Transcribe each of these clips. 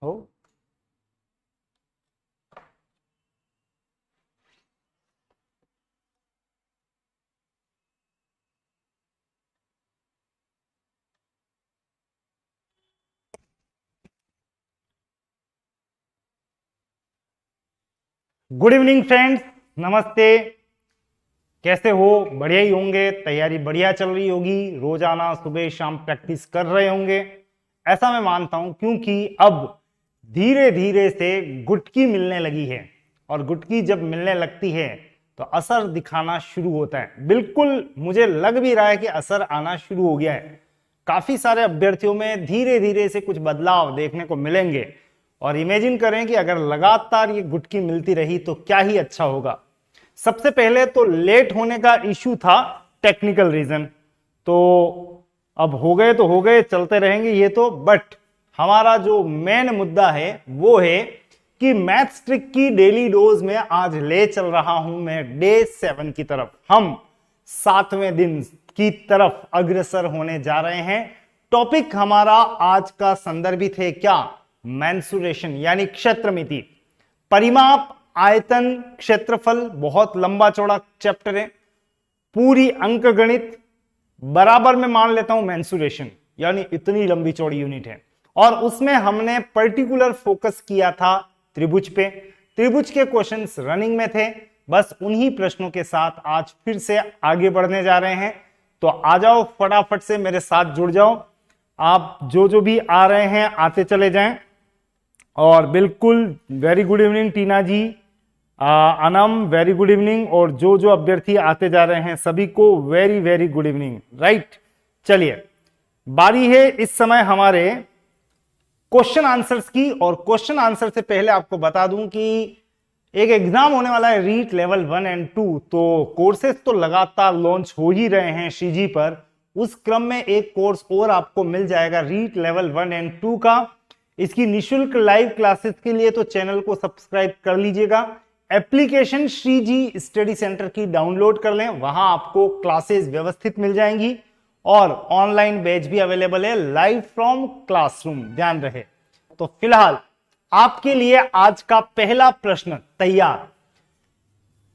हो। Good evening friends, नमस्ते। कैसे हो? बढ़िया ही होंगे। तैयारी बढ़िया चल रही होगी। रोजाना सुबह शाम प्रैक्टिस कर रहे होंगे, ऐसा मैं मानता हूं, क्योंकि अब धीरे धीरे से गुटकी मिलने लगी है। और गुटकी जब मिलने लगती है तो असर दिखाना शुरू होता है। बिल्कुल मुझे लग भी रहा है कि असर आना शुरू हो गया है। काफी सारे अभ्यर्थियों में धीरे धीरे से कुछ बदलाव देखने को मिलेंगे। और इमेजिन करें कि अगर लगातार ये गुटकी मिलती रही तो क्या ही अच्छा होगा। सबसे पहले तो लेट होने का इश्यू था, टेक्निकल रीजन। तो अब हो गए तो हो गए, चलते रहेंगे ये तो। बट हमारा जो मेन मुद्दा है वो है कि मैथ्स ट्रिक की डेली डोज में आज ले चल रहा हूं मैं डे 7 की तरफ। हम 7वें दिन की तरफ अग्रसर होने जा रहे हैं। टॉपिक हमारा आज का संदर्भित है क्या? मेंसुरेशन यानी क्षेत्रमिति, परिमाप, आयतन, क्षेत्रफल। बहुत लंबा चौड़ा चैप्टर है। पूरी अंक गणित बराबर में मान लेता हूं मेंसुरेशन, यानी इतनी लंबी चौड़ी यूनिट है। और उसमें हमने पर्टिकुलर फोकस किया था त्रिभुज पे। त्रिभुज के क्वेश्चंस रनिंग में थे। बस उन्हीं प्रश्नों के साथ आज फिर से आगे बढ़ने जा रहे हैं। तो आ जाओ, फटाफट से मेरे साथ जुड़ जाओ। आप जो भी आ रहे हैं आते चले जाएं। और बिल्कुल वेरी गुड इवनिंग टीना जी, अनम वेरी गुड इवनिंग। और जो अभ्यर्थी आते जा रहे हैं सभी को very very good evening. Right, चलिए बारी है इस समय हमारे क्वेश्चन आंसर्स की। और क्वेश्चन आंसर से पहले आपको बता दूं कि एक एग्जाम होने वाला है रीट लेवल 1 एंड 2। तो कोर्सेज तो लगातार लॉन्च हो ही रहे हैं सीजी पर। उस क्रम में एक कोर्स और आपको मिल जाएगा रीट लेवल 1 एंड 2 का। इसकी निशुल्क लाइव क्लासेस के लिए तो चैनल को सब्सक्राइब कर लीजिएगा। एप्लीकेशन श्रीजी स्टडी सेंटर की डाउनलोड कर लें, वहां आपको क्लासेस व्यवस्थित मिल जाएंगी। और ऑनलाइन बैच भी अवेलेबल है, लाइव फ्रॉम क्लासरूम, ध्यान रहे। तो फिलहाल आपके लिए आज का पहला प्रश्न तैयार।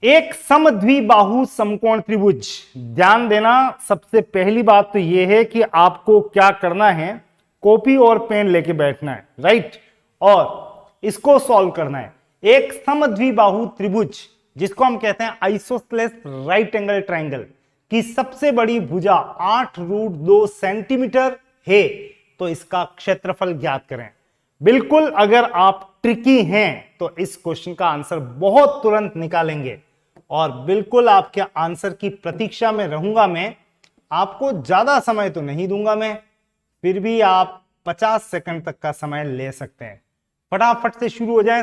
एक समद्विबाहु समकोण त्रिभुज। ध्यान देना, सबसे पहली बात तो यह है कि आपको क्या करना है, कॉपी और पेन लेके बैठना है। राइट, और इसको सॉल्व करना है। एक समद्विबाहु त्रिभुज, जिसको हम कहते हैं आइसोसेलेस राइट एंगल ट्रायंगल, की सबसे बड़ी भुजा 8√2 सेंटीमीटर है। तो इसका क्षेत्रफल ज्ञात करें। बिल्कुल, अगर आप ट्रिकी हैं तो इस क्वेश्चन का आंसर बहुत तुरंत निकालेंगे। और बिल्कुल आपके आंसर की प्रतीक्षा में रहूंगा मैं। आपको ज्यादा समय तो नहीं दूंगा मैं, फिर भी आप 50 सेकंड तक का समय ले सकते हैं। फटाफट से शुरू हो जाए।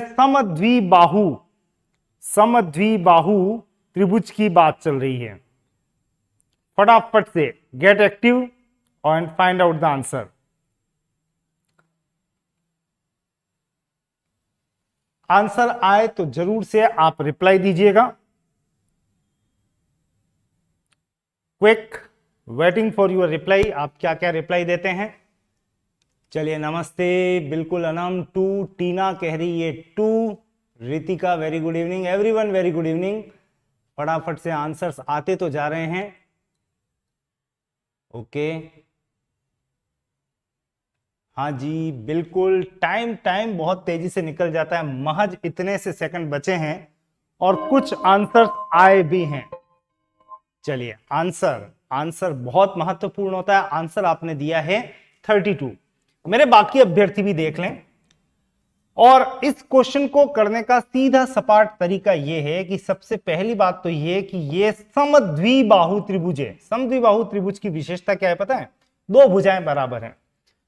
समद्विबाहु त्रिभुज की बात चल रही है। फटाफट से gate active and find out the answer. Answer आए तो जरूर से आप रिप्लाई दीजिएगा। Quick waiting for your reply. आप क्या क्या रिप्लाई देते हैं? चलिए, नमस्ते। बिल्कुल अनम 2, टीना कह रही है 2, Ritika very good evening, everyone very good evening. फटाफट से आंसर्स आते तो जा रहे हैं। ओके, हाँ जी, बिल्कुल। टाइम बहुत तेजी से निकल जाता है। महज इतने से सेकंड बचे हैं और कुछ आंसर्स आए भी हैं। चलिए, आंसर बहुत महत्वपूर्ण होता है। आंसर आपने दिया है 32। मेरे बाकी अभ्यर्थी भी देख लें। और इस क्वेश्चन को करने का सीधा सपाट तरीका यह है कि सबसे पहली बात तो यह कि यह समद्विबाहु त्रिभुज है। समद्विबाहु त्रिभुज की विशेषता क्या है पता है? दो भुजाएं बराबर हैं।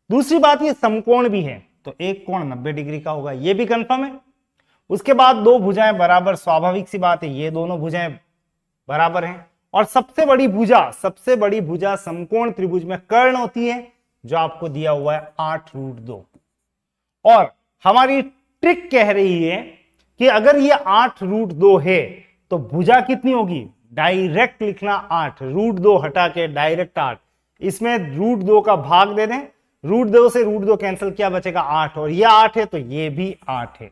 दूसरी बात, ये समकोण भी है, तो एक कोण 90 डिग्री का होगा, ये भी कंफर्म है। उसके बाद दो भुजाएं बराबर, स्वाभाविक सी बात है, ये दोनों भुजाएं बराबर हैं। और सबसे बड़ी भुजा समकोण त्रिभुज में कर्ण होती है, जो आपको दिया हुआ है 8√2। और हमारी ट्रिक कह रही है कि अगर ये 8√2 है तो भुजा कितनी होगी? डायरेक्ट लिखना 8, √2 हटा के डायरेक्ट 8। इसमें √2 का भाग दे दें √2 से √2 कैंसिल किया, बचेगा 8, और ये 8 है तो ये भी 8 है।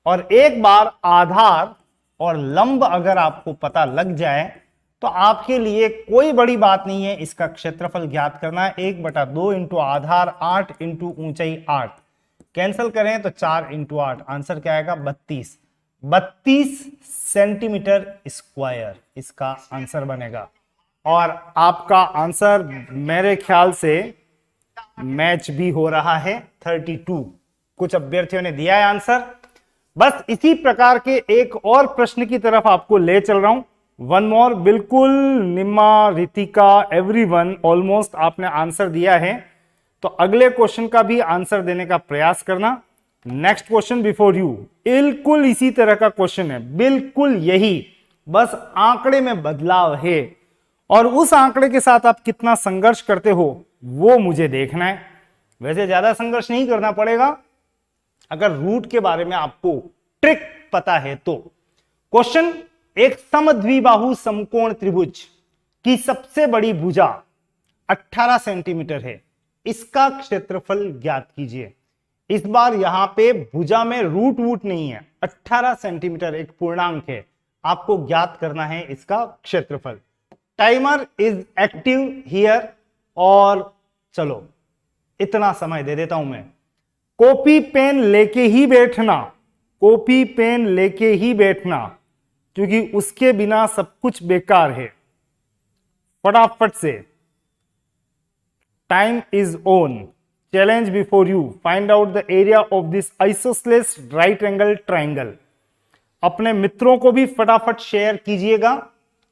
और एक बार आधार और लंब अगर आपको पता लग जाए तो आपके लिए कोई बड़ी बात नहीं है इसका क्षेत्रफल ज्ञात करना है। 1/2 इंटू आधार 8 इंटू ऊंचाई 8, कैंसिल करें तो 4 इंटू 8, आंसर क्या आएगा 32 सेंटीमीटर स्क्वायर इसका आंसर बनेगा। और आपका आंसर मेरे ख्याल से मैच भी हो रहा है 32, कुछ अभ्यर्थियों ने दिया है आंसर। बस इसी प्रकार के एक और प्रश्न की तरफ आपको ले चल रहा हूं, वन मोर। बिल्कुल निम्मा, रितिका, एवरीवन ऑलमोस्ट आपने आंसर दिया है, तो अगले क्वेश्चन का भी आंसर देने का प्रयास करना। नेक्स्ट क्वेश्चन बिफोर यू, बिल्कुल इसी तरह का क्वेश्चन है, बिल्कुल यही, बस आंकड़े में बदलाव है और उस आंकड़े के साथ आप कितना संघर्ष करते हो वो मुझे देखना है। वैसे ज्यादा संघर्ष नहीं करना पड़ेगा अगर रूट के बारे में आपको ट्रिक पता है तो। क्वेश्चन, एक समद्विबाहु समकोण त्रिभुज की सबसे बड़ी भुजा 18 सेंटीमीटर है, इसका क्षेत्रफल ज्ञात कीजिए। इस बार यहां पे भुजा में रूट वूट नहीं है, 18 सेंटीमीटर एक पूर्णांक है, आपको ज्ञात करना है इसका क्षेत्रफल। टाइमर इज एक्टिव हियर, और चलो इतना समय दे देता हूं मैं। कॉपी पेन लेके ही बैठना, कॉपी पेन लेके ही बैठना, क्योंकि उसके बिना सब कुछ बेकार है। फटाफट से, time is on. Challenge before you, find out the area of this isosceles right angle triangle. अपने मित्रों को भी फटाफट शेयर कीजिएगा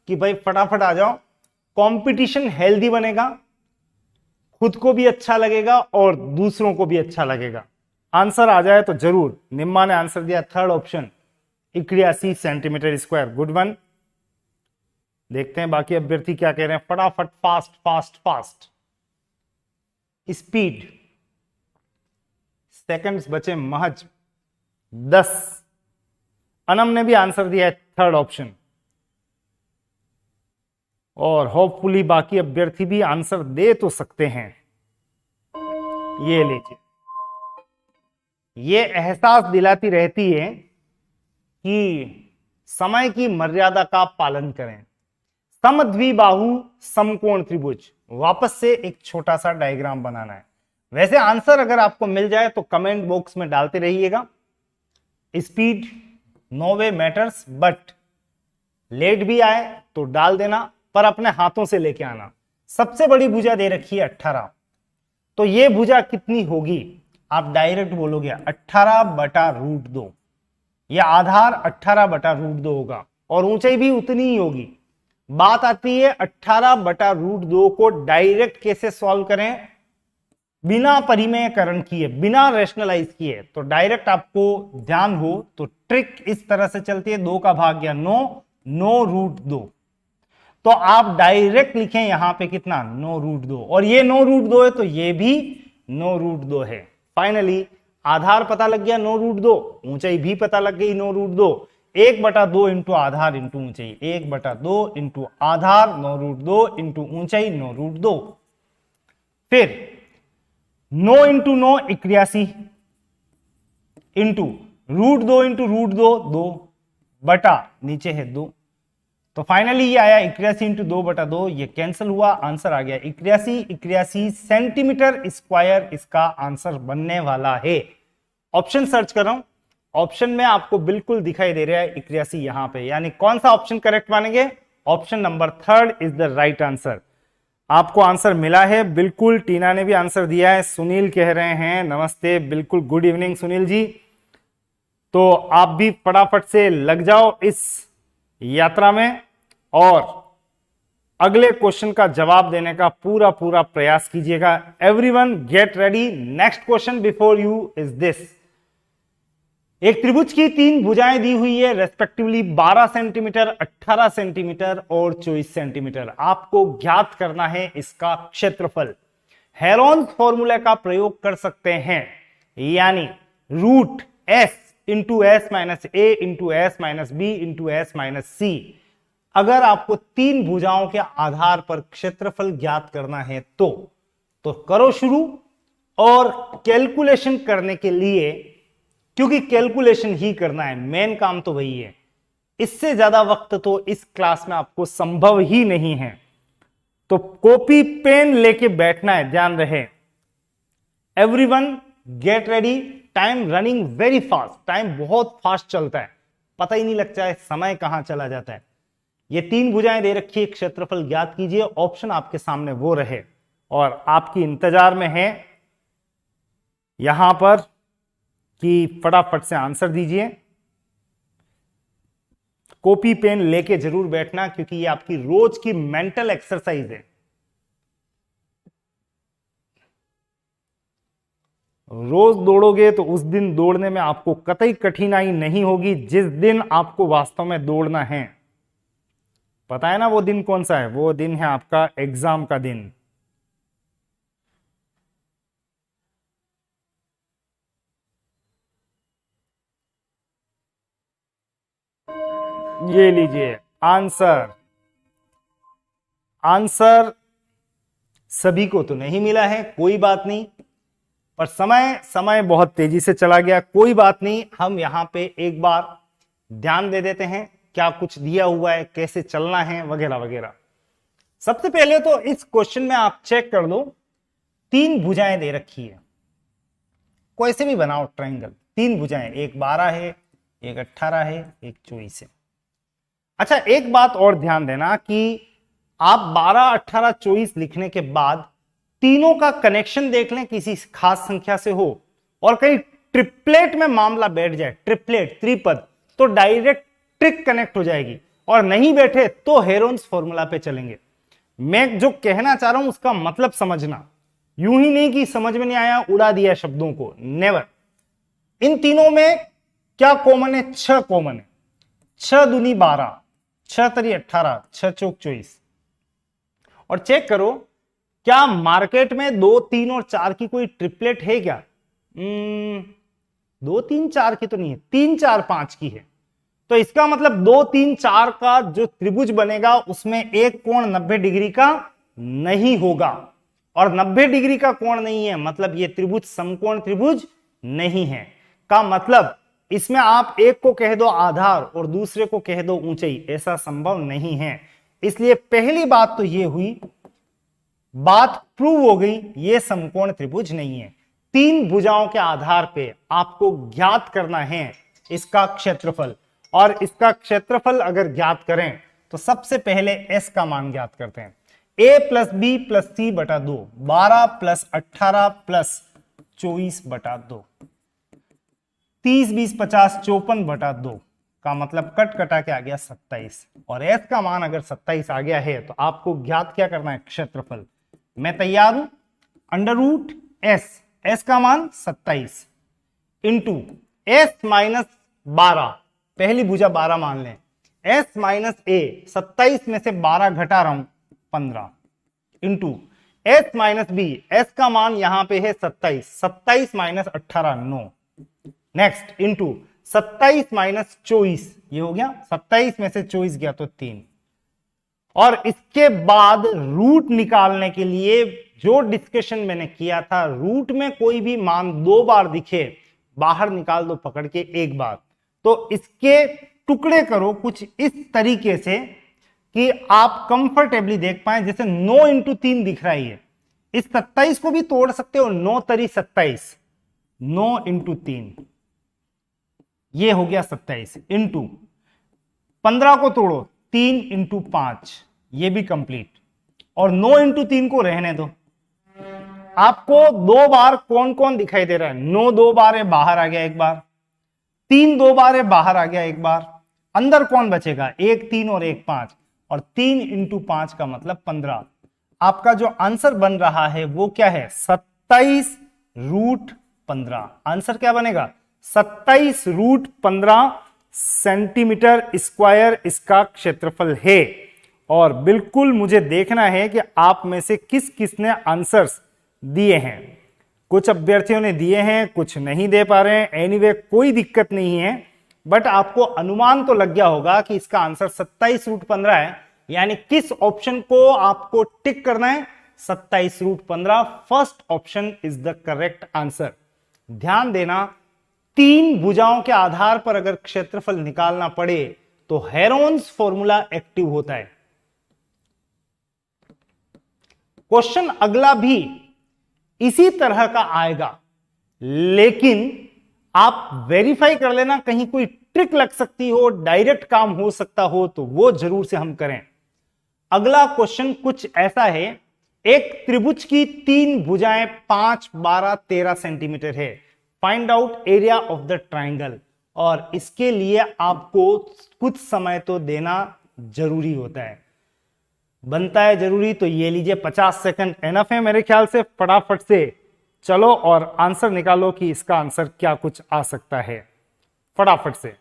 कि भाई फटाफट आ जाओ, कंपटीशन हेल्दी बनेगा, खुद को भी अच्छा लगेगा और दूसरों को भी अच्छा लगेगा। आंसर आ जाए तो जरूर। निम्मा ने आंसर दिया third option, 81 centimetre square, good one. देखते हैं बाकी अभ्यर्थी क्या कह रहे हैं, फटाफट, fast fast fast, speed. Seconds बचे महज 10। अनम ने भी आंसर दिया है थर्ड ऑप्शन, और होपफुली बाकी अभ्यर्थी भी आंसर दे तो सकते हैं। ये लीजिए, ये एहसास दिलाती रहती है कि समय की मर्यादा का पालन करें। समद्विबाहु समकोण त्रिभुज, वापस से एक छोटा सा डायग्राम बनाना है। वैसे आंसर अगर आपको मिल जाए तो कमेंट बॉक्स में डालते रहिएगा। Speed no way matters, but late भी आए तो डाल देना, पर अपने हाथों से लेके आना। सबसे बड़ी भुजा दे रखी है 18, तो ये भुजा कितनी होगी आप डायरेक्ट बोलोगे 18/√2, यह आधार 18/√2 होगा और ऊंचाई भी उतनी ही होगी। बात आती है 18/√2 को डायरेक्ट कैसे सॉल्व करें, बिना परिमेयकरण किए, बिना रैशनलाइज किए। तो डायरेक्ट आपको ध्यान हो तो ट्रिक इस तरह से चलती है, 2 का भाग या 9√2, तो आप डायरेक्ट लिखें यहां पे कितना 9√2, और ये 9√2 है तो ये भी 9√2 है। फाइनली आधार पता लग गया 9√2, ऊंचाई भी पता लग गई 9√2। 1/2 इंटू आधार इंटू ऊंचाई, 1/2 इंटू आधार 9√2 इंटू ऊंचाई 9√2। फिर 9 इंटू 9 81 इंटू √2 इंटू √2 2 बटा नीचे है 2, तो फाइनली ये आया 81 इंटू 2/2, ये कैंसिल हुआ, आंसर आ गया 81 सेंटीमीटर स्क्वायर इसका आंसर बनने वाला है। ऑप्शन सर्च कर रहा हूं, ऑप्शन में आपको बिल्कुल दिखाई दे रहा है 81 यहां पे, यानी कौन सा ऑप्शन करेक्ट मानेंगे, option number 3 is the right answer. आपको आंसर मिला है बिल्कुल, टीना ने भी आंसर दिया है, सुनील कह रहे हैं नमस्ते, बिल्कुल गुड इवनिंग सुनील जी। तो आप भी फटाफट से लग जाओ इस यात्रा में और अगले क्वेश्चन का जवाब देने का पूरा पूरा प्रयास कीजिएगा। Everyone get ready, next question before you is this. एक त्रिभुज की 3 भुजाएं दी हुई है, रेस्पेक्टिवली 12 सेंटीमीटर, 18 सेंटीमीटर और 24 सेंटीमीटर। आपको ज्ञात करना है इसका क्षेत्रफल। हेरोन्स फॉर्मूले का प्रयोग कर सकते हैं, यानी root s into s minus a into s minus b into s minus c. अगर आपको 3 भुजाओं के आधार पर क्षेत्रफल ज्ञात करना है तो करो शुरू और कैलकुलेशन करने के लिए, क्योंकि कैलकुलेशन ही करना है, मेन काम तो वही है, इससे ज्यादा वक्त तो इस क्लास में आपको संभव ही नहीं है। तो कॉपी पेन लेके बैठना है, ध्यान रहे। Everyone get ready. Time running very fast, time बहुत फास्ट चलता है, पता ही नहीं लगता है समय कहां चला जाता है। ये 3 भुजाएं दे रखी है, क्षेत्रफल ज्ञात कीजिए। ऑप्शन आपके सामने वो रहे और आपकी इंतजार में है यहां पर कि फटाफट से आंसर दीजिए। कॉपी पेन लेके जरूर बैठना, क्योंकि ये आपकी रोज की मेंटल एक्सरसाइज है। रोज दौड़ोगे तो उस दिन दौड़ने में आपको कतई कठिनाई नहीं होगी, जिस दिन आपको वास्तव में दौड़ना है। पता है ना वो दिन कौन सा है? वो दिन है आपका एग्जाम का दिन। ये लीजिए आंसर। आंसर सभी को तो नहीं मिला है, कोई बात नहीं, पर समय बहुत तेजी से चला गया। कोई बात नहीं, हम यहां पे एक बार ध्यान दे देते हैं क्या कुछ दिया हुआ है, कैसे चलना है, वगैरह वगैरह। सबसे पहले तो इस क्वेश्चन में आप चेक कर लो, 3 भुजाएं दे रखी है, कैसे भी बनाओ ट्रायंगल। 3 भुजाएं, एक 12 है, एक 18 है, एक 24 है। अच्छा, एक बात और ध्यान देना कि आप 12, 18, 24 लिखने के बाद तीनों का कनेक्शन देख लें किसी खास संख्या से हो, और कहीं ट्रिपलेट में मामला बैठ जाए, ट्रिपलेट त्रिपद, तो डायरेक्ट ट्रिक कनेक्ट हो जाएगी, और नहीं बैठे तो हेरोन्स फॉर्मूला पे चलेंगे। मैं जो कहना चाह रहा हूं उसका मतलब समझना, यूं ही नहीं कि समझ में नहीं आया उड़ा दिया शब्दों को, नेवर। इन तीनों में क्या कॉमन है? 6 कॉमन है। 6 दूनी 12, 6 तरी 18, 6 चौक 24। और चेक करो क्या मार्केट में 2, 3 और 4 की कोई ट्रिपलेट है क्या? 2, 3, 4 की तो नहीं है, 3, 4, 5 की है। तो इसका मतलब 2, 3, 4 का जो त्रिभुज बनेगा उसमें एक कोण 90 डिग्री का नहीं होगा, और 90 डिग्री का कोण नहीं है मतलब ये त्रिभुज समकोण त्रिभुज नहीं है। का मतलब इसमें आप एक को कह दो आधार और दूसरे को कह दो ऊंचाई, ऐसा संभव नहीं है। इसलिए पहली बात तो ये हुई, बात प्रूव हो गई, ये समकोण त्रिभुज नहीं है। 3 भुजाओं के आधार पे आपको ज्ञात करना है इसका क्षेत्रफल, और इसका क्षेत्रफल अगर ज्ञात करें तो सबसे पहले s का मान ज्ञात करते हैं। a + b + c बटा 2, 12 + 18 + 24 बटा 2, 30, 20, 50, 54 बटा 2 का मतलब कट कटा के आ गया 27, और s का मान अगर 27 आ गया है तो आपको ज्ञात क्या करना है? क्षेत्रफल। मैं तैयार हूं। √s, s का मान 27 इंटू s - 12, पहली भुजा 12 मान लें, s - a, 27 में से 12 घटा रहा हूं 15, इंटू s - b, s का मान यहां पे है 27, 27 - 18 9, नेक्स्ट इंटू 27 - 24, ये हो गया 27 में से 24 गया तो 3, और इसके बाद रूट निकालने के लिए जो डिस्कशन मैंने किया था, रूट में कोई भी मान 2 बार दिखे बाहर निकाल दो पकड़ के एक बार। तो इसके टुकड़े करो कुछ इस तरीके से कि आप कंफर्टेबली देख पाए, जैसे 9 × 3 दिख रहा है। इस 27 को भी तोड़ सकते हो, 9 तरी 27, 9 × 3, ये हो गया 27, इंटू 15 को तोड़ो, 3 × 5, ये भी कंप्लीट, और 9 × 3 को रहने दो। आपको 2 बार कौन कौन दिखाई दे रहा है? 9 2 बार है, बाहर आ गया एक बार, 3 2 बार है, बाहर आ गया एक बार, अंदर कौन बचेगा? 1 3 और 1 5, और 3 × 5 का मतलब 15। आपका जो आंसर बन रहा है वो क्या है? 27√15। आंसर क्या बनेगा? 27√15 सेंटीमीटर स्क्वायर इसका क्षेत्रफल है। और बिल्कुल मुझे देखना है कि आप में से किस किसने आंसर्स दिए हैं। कुछ अभ्यर्थियों ने दिए हैं, कुछ नहीं दे पा रहे हैं। एनीवे कोई दिक्कत नहीं है, बट आपको अनुमान तो लग गया होगा कि इसका आंसर 27√15 है। यानी किस ऑप्शन को आपको टिक करना है? 27√15 first option is the correct answer. ध्यान देना, 3 भुजाओं के आधार पर अगर क्षेत्रफल निकालना पड़े तो हेरोन्स फॉर्मूला एक्टिव होता है। क्वेश्चन अगला भी इसी तरह का आएगा, लेकिन आप वेरीफाई कर लेना, कहीं कोई ट्रिक लग सकती हो, डायरेक्ट काम हो सकता हो, तो वो जरूर से हम करें। अगला क्वेश्चन कुछ ऐसा है, एक त्रिभुज की 3 भुजाएं 5, 12, 13 सेंटीमीटर है। Find out area of the triangle. और इसके लिए आपको कुछ समय तो देना जरूरी होता है, बनता है जरूरी। तो ये लीजिए 50 सेकंड एनफ है मेरे ख्याल से। फटाफट से चलो और आंसर निकालो कि इसका आंसर क्या कुछ आ सकता है, फटाफट से।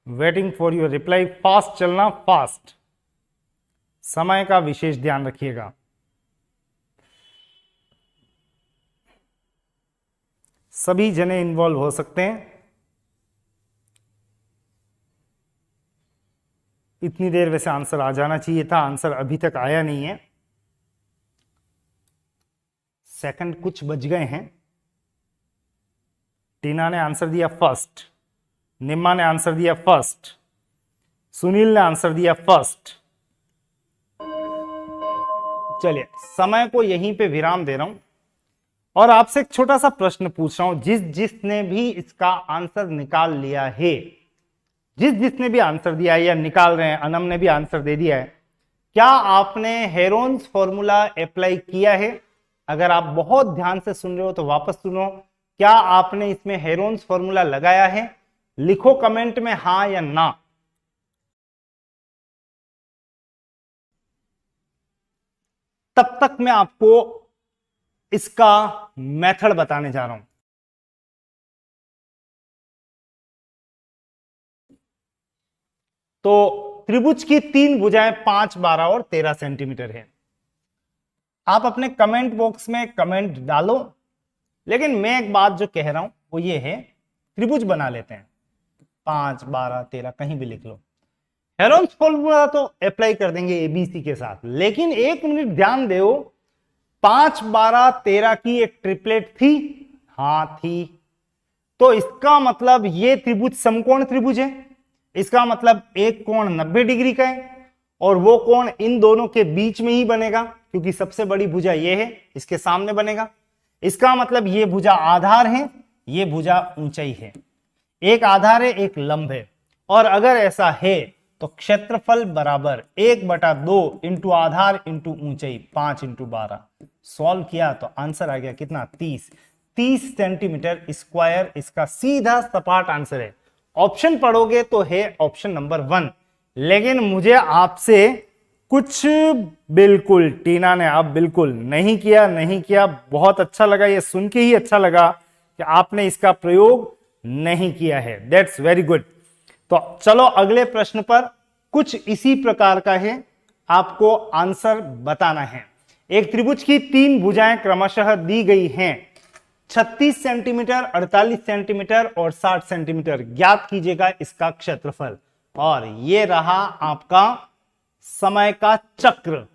Waiting for your reply. Fast चलना, फास्ट। समय का विशेष ध्यान रखिएगा। सभी जने इन्वॉल्व हो सकते हैं। इतनी देर वैसे आंसर आ जाना चाहिए था, आंसर अभी तक आया नहीं है। सेकंड कुछ बच गए हैं। टीना ने आंसर दिया फर्स्ट, निम्मा ने आंसर दिया फर्स्ट, सुनील ने आंसर दिया फर्स्ट। चलिए, समय को यहीं पे विराम दे रहा हूं और आपसे एक छोटा सा प्रश्न पूछ रहा हूं। जिसने भी इसका आंसर निकाल लिया है, जिसने भी आंसर दिया है या निकाल रहे हैं, अनम ने भी आंसर दे दिया है, क्या आपने हेरोन्स फॉर्मूला अप्लाई किया है? अगर आप बहुत ध्यान से सुन रहे हो तो वापस सुनो। क्या आपने इसमें हेरोन्स फॉर्मूला लगाया है? लिखो कमेंट में हां या ना। तब तक मैं आपको इसका मेथड बताने जा रहा हूं। तो त्रिभुज की 3 भुजाएं 5, 12 और 13 सेंटीमीटर है। आप अपने कमेंट बॉक्स में कमेंट डालो, लेकिन मैं एक बात जो कह रहा हूं वो ये है, त्रिभुज बना लेते हैं। 5, 12, 13 कहीं भी लिख लो। हेरोन्स फॉर्मूला तो अप्लाई कर देंगे एबीसी के साथ, लेकिन एक मिनट ध्यान दो। 5, 12, 13 की एक ट्रिपलेट थी, हां थी। तो इसका मतलब ये त्रिभुज समकोण त्रिभुज है। इसका मतलब एक कोण 90 डिग्री का है और वो कोण इन दोनों के बीच में ही बनेगा, क्योंकि सबसे बड़ी भुजा ये है, इसके सामने बनेगा। इसका मतलब ये भुजा आधार है, ये भुजा ऊंचाई है। एक आधार है, एक लंब है। और अगर ऐसा है तो क्षेत्रफल बराबर 1/2 इंटू आधार इंटू ऊंचाई, 5 इंटू 12। सॉल्व किया तो आंसर आ गया कितना? 30 सेंटीमीटर स्क्वायर इसका सीधा सपाट आंसर है। ऑप्शन पढ़ोगे तो है ऑप्शन नंबर 1। लेकिन मुझे आपसे कुछ बिल्कुल, टीना ने आप बिल्कुल नहीं किया। बहुत अच्छा लगा, ये सुन के ही अच्छा लगा कि आपने इसका प्रयोग नहीं किया है। That's very good. तो चलो अगले प्रश्न पर। कुछ इसी प्रकार का है, आपको आंसर बताना है। एक त्रिभुज की 3 भुजाएं क्रमशः दी गई हैं, 36 सेंटीमीटर, 48 सेंटीमीटर और 60 सेंटीमीटर। ज्ञात कीजिएगा इसका क्षेत्रफल। और ये रहा आपका समय का चक्र,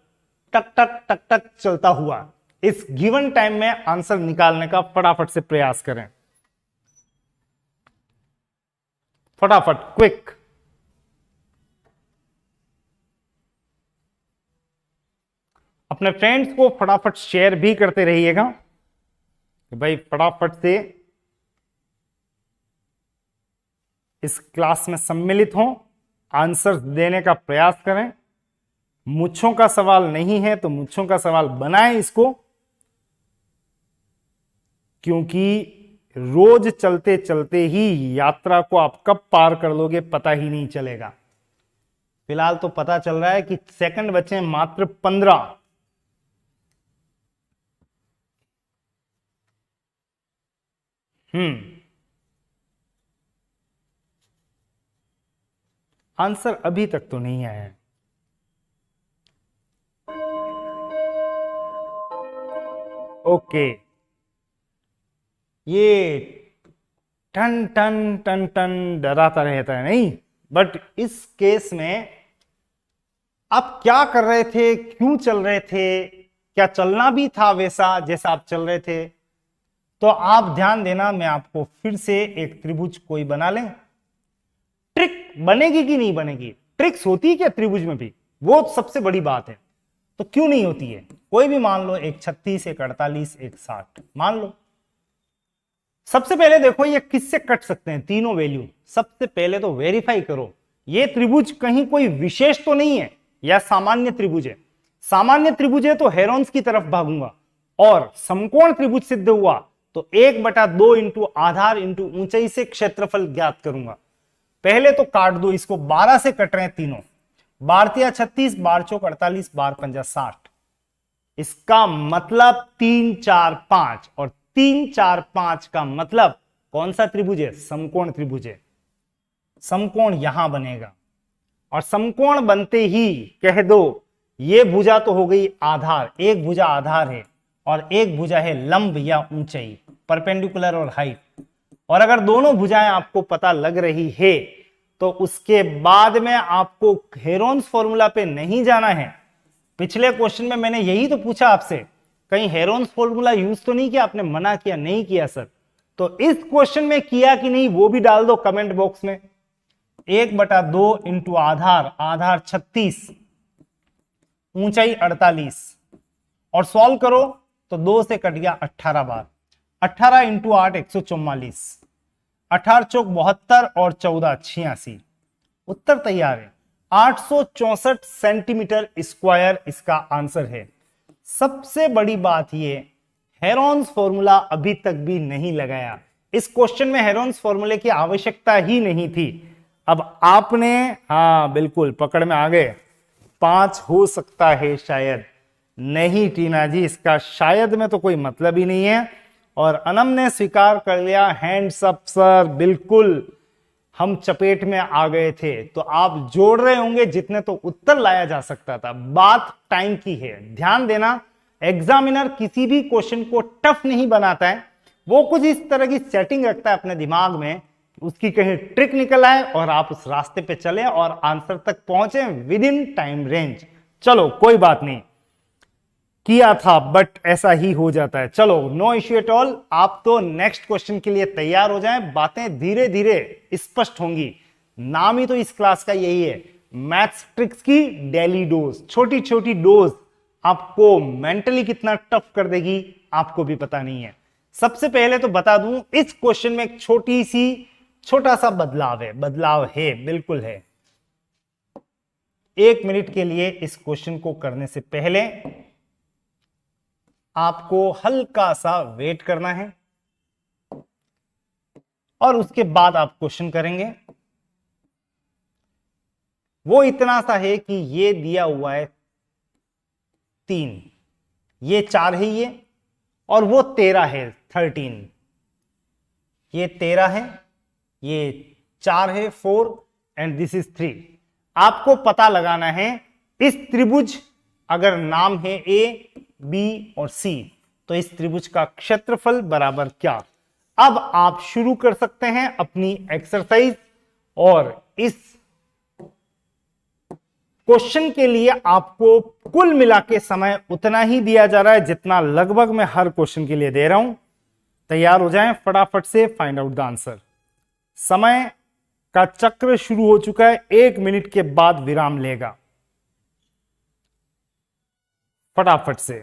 टक टक टक टक चलता हुआ। इस गिवन टाइम में आंसर निकालने का फटाफट से प्रयास करें, फटाफट, क्विक। अपने फ्रेंड्स को फटाफट शेयर भी करते रहिएगा कि भाई फटाफट से इस क्लास में सम्मिलित हों, आंसर देने का प्रयास करें। मुच्छों का सवाल नहीं है तो मुच्छों का सवाल बनाएं इसको, क्योंकि रोज चलते चलते ही यात्रा को आप कब पार कर लोगे पता ही नहीं चलेगा। फिलहाल तो पता चल रहा है कि सेकंड बचे हैं मात्र 15। आंसर अभी तक तो नहीं आया है। ओके, ये टन टन टन टन डराता रहता है नहीं, बट इस केस में आप क्या कर रहे थे, क्यों चल रहे थे, क्या चलना भी था वैसा जैसा आप चल रहे थे? तो आप ध्यान देना, मैं आपको फिर से एक त्रिभुज कोई बना लें। ट्रिक बनेगी कि नहीं बनेगी? ट्रिक्स होती है क्या त्रिभुज में भी? वो सबसे बड़ी बात है। तो क्यों नहीं होती है? कोई भी मान लो, एक 36, एक 48, एक 60 मान लो। सबसे पहले देखो ये किससे कट सकते हैं तीनों वैल्यू। सबसे पहले तो वेरीफाई करो ये त्रिभुज कहीं कोई विशेष तो नहीं है या सामान्य त्रिभुज है। सामान्य त्रिभुज है तो हेरोन्स की तरफ भागूंगा, और समकोण त्रिभुज सिद्ध हुआ तो 1/2 इंटू आधार इंटू ऊंचाई से क्षेत्रफल ज्ञात करूंगा। पहले तो काट दो इसको, 12 से कट रहे हैं तीनों। 12 36, 12 चौक 48, 12 पंजा 60। इसका मतलब 3 4 5, और 3 4 5 का मतलब कौन सा त्रिभुज है? समकोण त्रिभुज है। समकोण यहां बनेगा, और समकोण बनते ही कह दो ये भुजा तो हो गई आधार, एक भुजा आधार है और एक भुजा है लंब या ऊंचाई, परपेंडिकुलर और हाइट। और अगर दोनों भुजाएं आपको पता लग रही है तो उसके बाद में आपको हेरोन्स फॉर्मूला पे नहीं जाना है। पिछले क्वेश्चन में मैंने यही तो पूछा आपसे, कहीं हेरोन्स फॉर्मूला यूज तो नहीं किया आपने? मना किया, नहीं किया सर। तो इस क्वेश्चन में किया कि नहीं वो भी डाल दो कमेंट बॉक्स में। 1/2 इंटू आधार, आधार 36, ऊंचाई 48, और सॉल्व करो तो 2 से कट गया 18 बार। 18 इंटू 8 144, 18 चौक 72 और 14 86। उत्तर तैयार है, 864 सेंटीमीटर स्क्वायर इसका आंसर है। सबसे बड़ी बात यह, हेरोन्स फॉर्मूला अभी तक भी नहीं लगाया। इस क्वेश्चन में हेरोन्स फॉर्मूले की आवश्यकता ही नहीं थी। अब आपने, हाँ बिल्कुल पकड़ में आ गए, 5 हो सकता है शायद। नहीं टीना जी, इसका शायद में तो कोई मतलब ही नहीं है। और अनम ने स्वीकार कर लिया, हैंड्स अप सर, बिल्कुल हम चपेट में आ गए थे। तो आप जोड़ रहे होंगे जितने तो उत्तर लाया जा सकता था। बात टाइम की है, ध्यान देना। एग्जामिनर किसी भी क्वेश्चन को टफ नहीं बनाता है, वो कुछ इस तरह की सेटिंग रखता है अपने दिमाग में, उसकी कहीं ट्रिक निकल आए और आप उस रास्ते पे चले और आंसर तक पहुंचे विद इन टाइम रेंज। चलो कोई बात नहीं, किया था बट ऐसा ही हो जाता है। चलो नो इश्यू एट ऑल। आप तो नेक्स्ट क्वेश्चन के लिए तैयार हो जाएं, बातें धीरे धीरे स्पष्ट होंगी। नाम ही तो इस क्लास का यही है, मैथ्स ट्रिक्स की डेली डोज। छोटी छोटी डोज आपको मेंटली कितना टफ कर देगी आपको भी पता नहीं है। सबसे पहले तो बता दूं, इस क्वेश्चन में एक छोटा सा बदलाव है, बिल्कुल है। 1 मिनट के लिए इस क्वेश्चन को करने से पहले आपको हल्का सा वेट करना है, और उसके बाद आप क्वेश्चन करेंगे। वो इतना सा है कि ये दिया हुआ है 3, ये 4 है ये, और वो 13 है 13। ये 13 है, ये 4 है 4, एंड दिस इज 3। आपको पता लगाना है इस त्रिभुज, अगर नाम है ए बी और सी, तो इस त्रिभुज का क्षेत्रफल बराबर क्या। अब आप शुरू कर सकते हैं अपनी एक्सरसाइज, और इस क्वेश्चन के लिए आपको कुल मिला के समय उतना ही दिया जा रहा है जितना लगभग मैं हर क्वेश्चन के लिए दे रहा हूं। तैयार हो जाएं फटाफट से, फाइंड आउट द आंसर। समय का चक्र शुरू हो चुका है, 1 मिनट के बाद विराम लेगा। फटाफट से,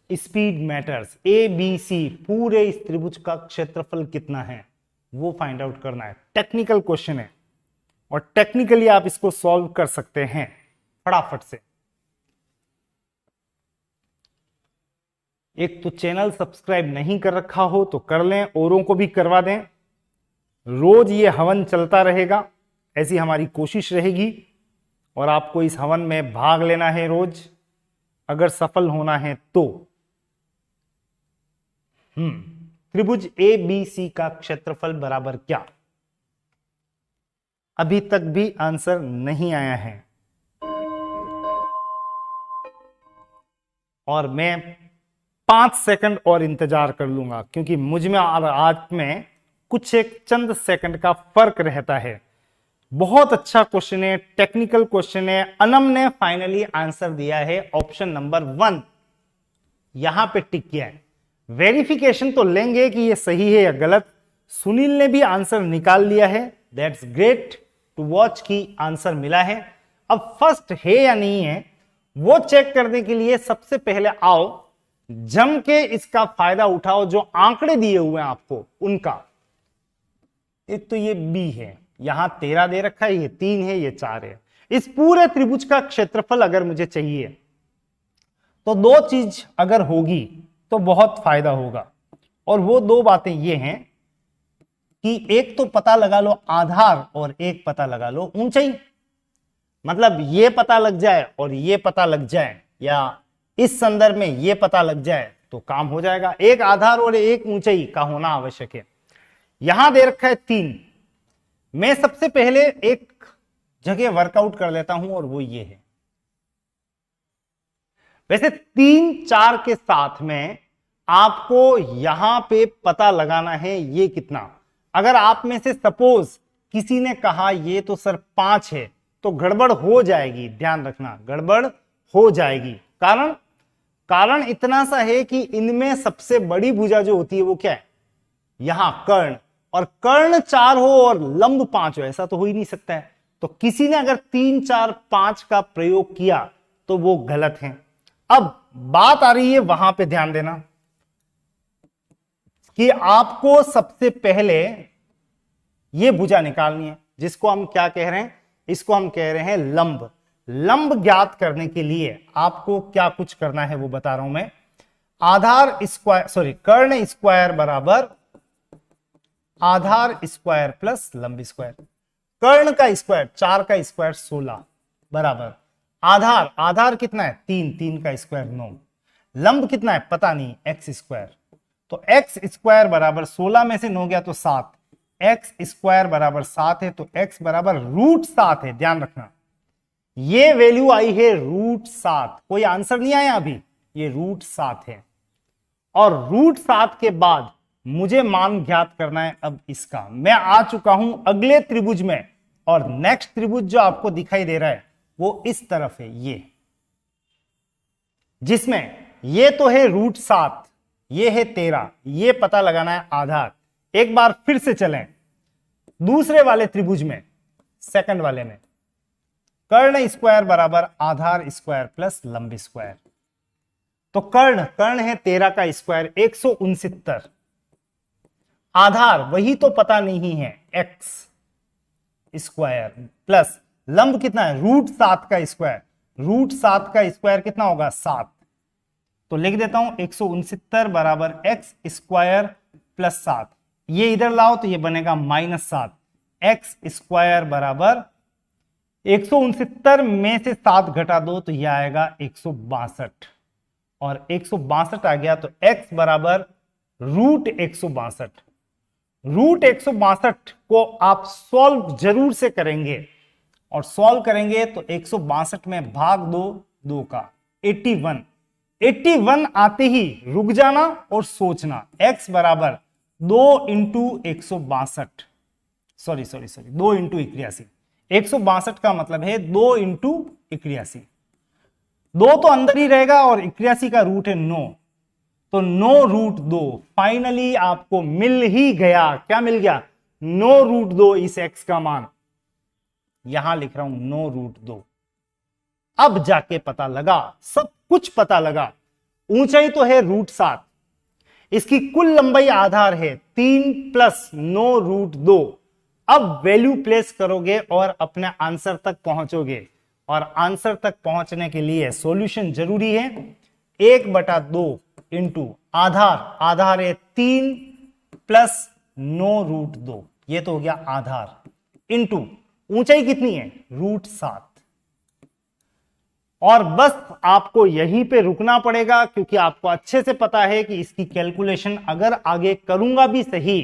speed matters. A B C, पूरे इस त्रिभुज का क्षेत्रफल कितना है वो फाइंड आउट करना है। टेक्निकल क्वेश्चन है और टेक्निकली आप इसको सॉल्व कर सकते हैं फटाफट से। एक तो चैनल सब्सक्राइब नहीं कर रखा हो तो कर लें, औरों को भी करवा दें। रोज ये हवन चलता रहेगा, ऐसी हमारी कोशिश रहेगी, और आपको इस हवन में भाग लेना है रोज, अगर सफल होना है तो। त्रिभुज ए बी सी का क्षेत्रफल बराबर क्या? अभी तक भी आंसर नहीं आया है, और मैं 5 सेकंड और इंतजार कर लूंगा, क्योंकि मुझ में और आज में कुछ एक चंद सेकंड का फर्क रहता है। बहुत अच्छा क्वेश्चन है, टेक्निकल क्वेश्चन है। अनम ने फाइनली आंसर दिया है ऑप्शन नंबर 1, यहां पे टिक किया है। वेरिफिकेशन तो लेंगे कि ये सही है या गलत। सुनील ने भी आंसर निकाल लिया है, दैट्स ग्रेट टू वॉच की आंसर मिला है। अब फर्स्ट है या नहीं है वो चेक करने के लिए सबसे पहले आओ जम के इसका फायदा उठाओ, जो आंकड़े दिए हुए हैं आपको उनका। एक तो ये बी है, यहां 13 दे रखा है, ये 3 है, ये 4 है। इस पूरे त्रिभुज का क्षेत्रफल अगर मुझे चाहिए तो दो चीज अगर होगी तो बहुत फायदा होगा, और वो दो बातें ये हैं कि एक तो पता लगा लो आधार और एक पता लगा लो ऊंचाई। मतलब ये पता लग जाए और ये पता लग जाए, या इस संदर्भ में ये पता लग जाए तो काम हो जाएगा। एक आधार और एक ऊंचाई का होना आवश्यक है। यहां दे रखा है 3। मैं सबसे पहले एक जगह वर्कआउट कर लेता हूं और वो ये है। वैसे 3 4 के साथ में आपको यहां पे पता लगाना है ये कितना। अगर आप में से सपोज किसी ने कहा ये तो सर 5 है तो गड़बड़ हो जाएगी, ध्यान रखना गड़बड़ हो जाएगी। कारण इतना सा है कि इनमें सबसे बड़ी भुजा जो होती है वो क्या है, यहां कर्ण, और कर्ण 4 हो और लंब 5 हो, ऐसा तो हो ही नहीं सकता है। तो किसी ने अगर 3 4 5 का प्रयोग किया तो वो गलत है। अब बात आ रही है वहां पे, ध्यान देना कि आपको सबसे पहले ये भुजा निकालनी है, जिसको हम क्या कह रहे हैं, इसको हम कह रहे हैं लंब। लंब ज्ञात करने के लिए आपको क्या कुछ करना है वो बता रहा हूं मैं। आधार स्क्वायर कर्ण स्क्वायर बराबर आधार स्क्वायर प्लस लंब स्क्वायर। कर्ण का स्क्वायर 4 का स्क्वायर 16 बराबर आधार कितना है 3 का स्क्वायर 9, लंब कितना है पता नहीं एक्स स्क्वायर। तो एक्स स्क्वायर बराबर 16 में से 9 गया तो 7, एक्स स्क्वायर बराबर 7 है तो एक्स बराबर √7 है। ध्यान रखना ये वैल्यू आई है √7, कोई आंसर नहीं आया अभी, ये √7 है। और √7 के बाद मुझे मान ज्ञात करना है अब इसका। मैं आ चुका हूं अगले त्रिभुज में, और नेक्स्ट त्रिभुज जो आपको दिखाई दे रहा है वो इस तरफ है, ये जिसमें ये तो है √7, ये है 13, ये पता लगाना है आधार। एक बार फिर से चलें दूसरे वाले त्रिभुज में, सेकंड वाले में, कर्ण स्क्वायर बराबर आधार स्क्वायर प्लस लंब स्क्वायर। तो कर्ण है 13 का स्क्वायर 169, आधार वही तो पता नहीं है एक्स स्क्वायर प्लस लंब कितना है √7 का स्क्वायर। √7 का स्क्वायर कितना होगा 7, तो लिख देता हूं 169 बराबर एक्स स्क्वायर प्लस 7। ये इधर लाओ तो ये बनेगा -7, एक्स स्क्वायर बराबर 169 में से 7 घटा दो तो यह आएगा 162, और 162 आ गया तो x बराबर √162। √162 को आप सॉल्व जरूर से करेंगे, और सॉल्व करेंगे तो 162 में भाग दो 2 का 81 आते ही रुक जाना और सोचना। x बराबर 2 × 162, सॉरी 2 × 81। 162 का मतलब है 2 × 81, 2 तो अंदर ही रहेगा और 81 का रूट है 9, तो 9√2 फाइनली आपको मिल ही गया। क्या मिल गया 9√2 इस x का मान, यहां लिख रहा हूं 9√2। अब जाके पता लगा, सब कुछ पता लगा। ऊंचाई तो है √7, इसकी कुल लंबाई आधार है 3 + 9√2। अब वैल्यू प्लेस करोगे और अपने आंसर तक पहुंचोगे, और आंसर तक पहुंचने के लिए सॉल्यूशन जरूरी है। 1/2 इंटू आधार है 3 + 9√2, ये तो हो गया आधार, इंटू ऊंचाई कितनी है √7। और बस आपको यहीं पे रुकना पड़ेगा, क्योंकि आपको अच्छे से पता है कि इसकी कैलकुलेशन अगर आगे करूंगा भी सही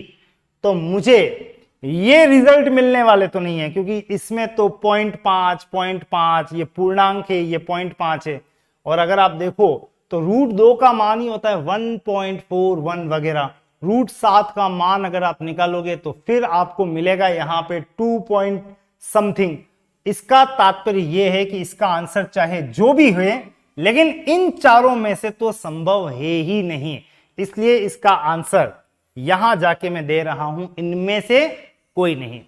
तो मुझे ये रिजल्ट मिलने वाले तो नहीं है, क्योंकि इसमें तो 0.5 ये पूर्णांक है, ये 0.5 है। और अगर आप देखो तो √2 का मान ही होता है 1.41 वगैरह, रूट 7 का मान अगर आप निकालोगे तो फिर आपको मिलेगा यहां पे 2 पॉइंट समथिंग। इसका तात्पर्य यह है कि इसका आंसर चाहे जो भी हुए लेकिन इन चारों में से तो संभव है ही नहीं, इसलिए इसका आंसर यहां जाके मैं दे रहा हूं इनमें से कोई नहीं।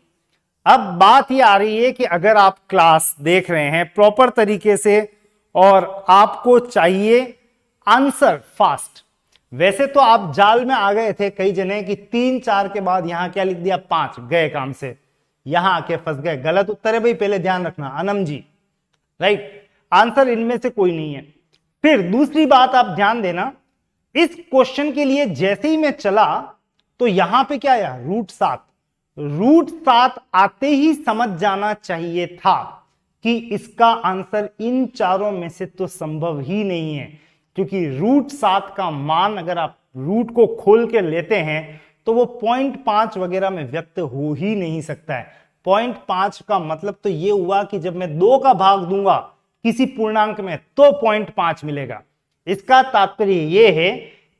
अब बात यह आ रही है कि अगर आप क्लास देख रहे हैं प्रॉपर तरीके से और आपको चाहिए आंसर फास्ट, वैसे तो आप जाल में आ गए थे कई जने कि 3 4 के बाद यहां क्या लिख दिया 5, गए काम से, यहां आके फंस गए। गलत उत्तर है भाई, पहले ध्यान रखना अनम जी, राइट। आंसर इनमें से कोई नहीं है। फिर दूसरी बात आप ध्यान देना, इस क्वेश्चन के लिए जैसे ही मैं चला तो यहां पे क्या आया रूट 7। रूट 7 आते ही समझ जाना चाहिए था कि इसका आंसर इन चारों में से तो संभव ही नहीं है, क्योंकि रूट 7 का मान अगर आप रूट को खोल के लेते हैं तो वो 0.5 वगैरह में व्यक्त हो ही नहीं सकता है। 0.5 का मतलब तो ये हुआ कि जब मैं 2 का भाग दूंगा किसी पूर्णांक में तो 0.5 मिलेगा। इसका तात्पर्य यह है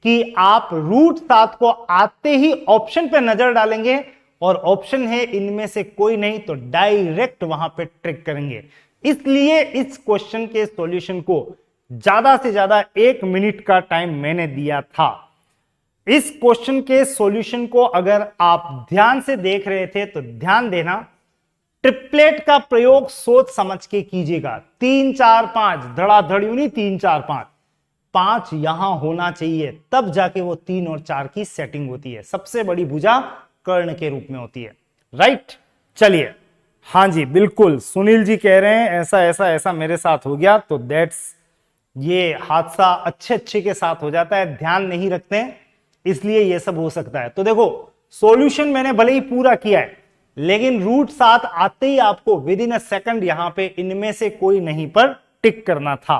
कि आप रूट 7 को आते ही ऑप्शन पे नजर डालेंगे और ऑप्शन है इनमें से कोई नहीं, तो डायरेक्ट वहां पे ट्रिक करेंगे। इसलिए इस क्वेश्चन के सॉल्यूशन को ज्यादा से ज्यादा 1 मिनट का टाइम मैंने दिया था। इस क्वेश्चन के सॉल्यूशन को अगर आप ध्यान से देख रहे थे तो ध्यान देना, ट्रिपलेट का प्रयोग सोच समझ के कीजिएगा। 3 4 5 धड़ाधड़ यूं नहीं, 3 4 5 5 यहां होना चाहिए, तब जाके वो 3 और 4 की सेटिंग होती है। सबसे बड़ी भुजा कर्ण के रूप में होती है, राइट। चलिए, हाँ जी बिल्कुल, सुनील जी कह रहे हैं ऐसा ऐसा ऐसा मेरे साथ हो गया, तो दैट्स, ये हादसा अच्छे के साथ हो जाता है, ध्यान नहीं रखते हैं इसलिए ये सब हो सकता है। तो देखो सॉल्यूशन मैंने भले ही पूरा किया है, लेकिन रूट 7 आते ही आपको विद इन अ सेकंड यहां पे इनमें से कोई नहीं पर टिक करना था।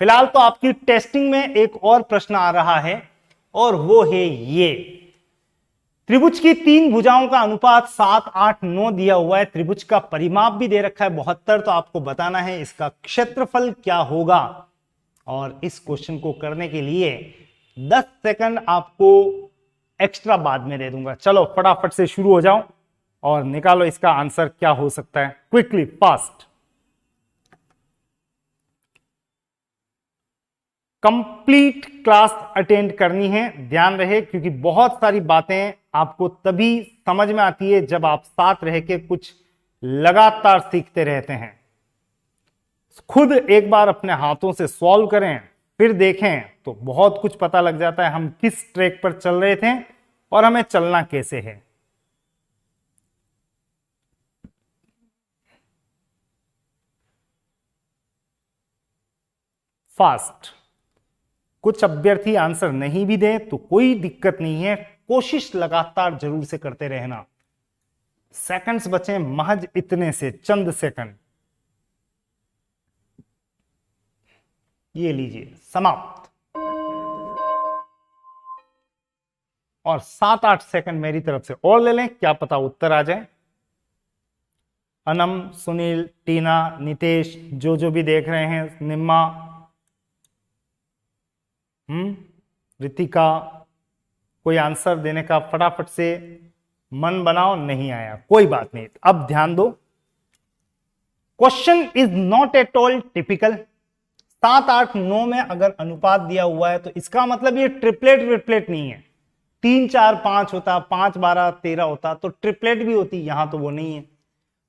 फिलहाल तो आपकी टेस्टिंग में एक और प्रश्न आ रहा है और वो है ये, त्रिभुज की 3 भुजाओं का अनुपात 7 8 9 दिया हुआ है, त्रिभुज का परिमाप भी दे रखा है 72, तो आपको बताना है इसका क्षेत्रफल क्या होगा। और इस क्वेश्चन को करने के लिए 10 सेकंड आपको एक्स्ट्रा बाद में दे दूंगा। चलो फटाफट से शुरू हो जाओ और निकालो इसका आंसर क्या हो सकता है, quickly fast. Complete class attend करनी है, ध्यान रहे, क्योंकि बहुत सारी बातें आपको तभी समझ में आती है जब आप साथ रह के कुछ लगातार सीखते रहते हैं। खुद एक बार अपने हाथों से सॉल्व करें फिर देखें तो बहुत कुछ पता लग जाता है हम किस ट्रैक पर चल रहे थे और हमें चलना कैसे है। फास्ट। कुछ अभ्यर्थी आंसर नहीं भी दें तो कोई दिक्कत नहीं है, कोशिश लगातार जरूर से करते रहना। सेकंड्स बचे महज इतने से, चंद सेकंड। ये लीजिए समाप्त। और 7 8 सेकंड मेरी तरफ से और ले लें, क्या पता उत्तर आ जाए। अनम, सुनील, टीना, नितेश, जो भी देख रहे हैं, निम्मा, रितिका, कोई आंसर देने का फटाफट से मन बनाओ। नहीं आया कोई बात नहीं, अब ध्यान दो। Question is not at all typical. 7 8 9 में अगर अनुपात दिया हुआ है तो इसका मतलब ये ट्रिपलेट नहीं है। 3 4 5 होता, 5 12 13 होता तो ट्रिपलेट भी होती, यहां तो वो नहीं है।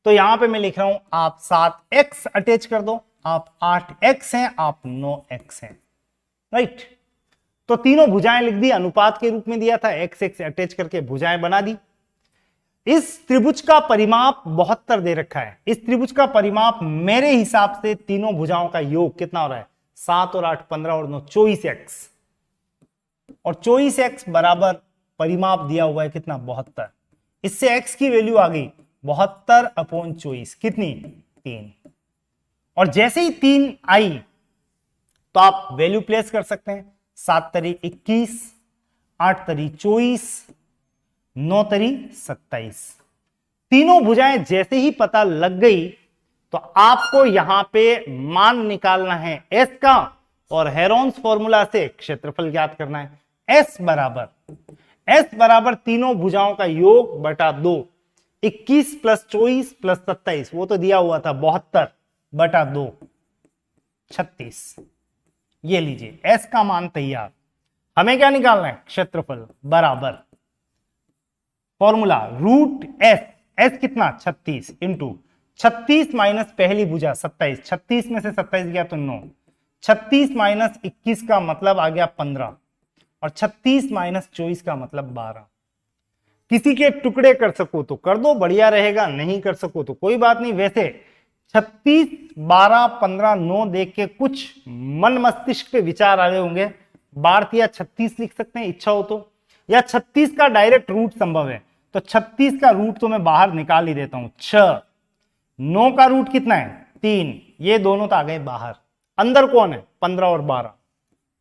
तो यहां पे मैं लिख रहा हूं आप 7x अटैच कर दो, आप 8x हैं, आप 9x हैं, राइट। तो तीनों भुजाएं लिख दी, अनुपात के रूप में दिया था, x x अटैच करके भुजाएं बना दी। इस त्रिभुज का परिमाप 72 दे रखा है। इस त्रिभुज का परिमाप मेरे हिसाब से तीनों भुजाओं का योग कितना हो रहा है, 7 और 8 15 और 9 24x, और 24x बराबर परिमाप दिया हुआ है कितना 72। इससे x की वैल्यू आ गई 72/24, कितनी 3। और जैसे ही 3 आई तो आप वैल्यू प्लेस कर सकते हैं, 7 तरी 21, 8 तरी 24, 9 तरी 27। तीनों भुजाएं जैसे ही पता लग गई तो आपको यहां पे मान निकालना है s का और हेरोन्स फॉर्मूला से क्षेत्रफल ज्ञात करना है। s बराबर S बराबर तीनों भुजाओं का योग बटा 2, 21 प्लस 24 प्लस 27, वो तो दिया हुआ था 72 बटा 2, 36। ये लीजिए S का मान तैयार। हमें क्या निकालना है? क्षेत्रफल बराबर फॉर्मूला रूट एस, एस कितना 36 इंटू 36 माइनस पहली भुजा 27, 36 में से 27 गया तो 9, 36 माइनस 21 का मतलब आ गया 15 और 36 माइनस 24 का मतलब 12। किसी के टुकड़े कर सको तो कर दो, बढ़िया रहेगा, नहीं कर सको तो कोई बात नहीं। वैसे 36, 12, 15, 9 देख के कुछ मन मस्तिष्क पे विचार आ रहे होंगे, 12 या 36 लिख सकते हैं इच्छा हो तो, या 36 का डायरेक्ट रूट संभव है तो 36 का रूट तो मैं बाहर निकाल ही देता हूं, 6। 9 का रूट कितना है? 3, ये दोनों तो आ गए बाहर। अंदर कौन है? 15 और 12।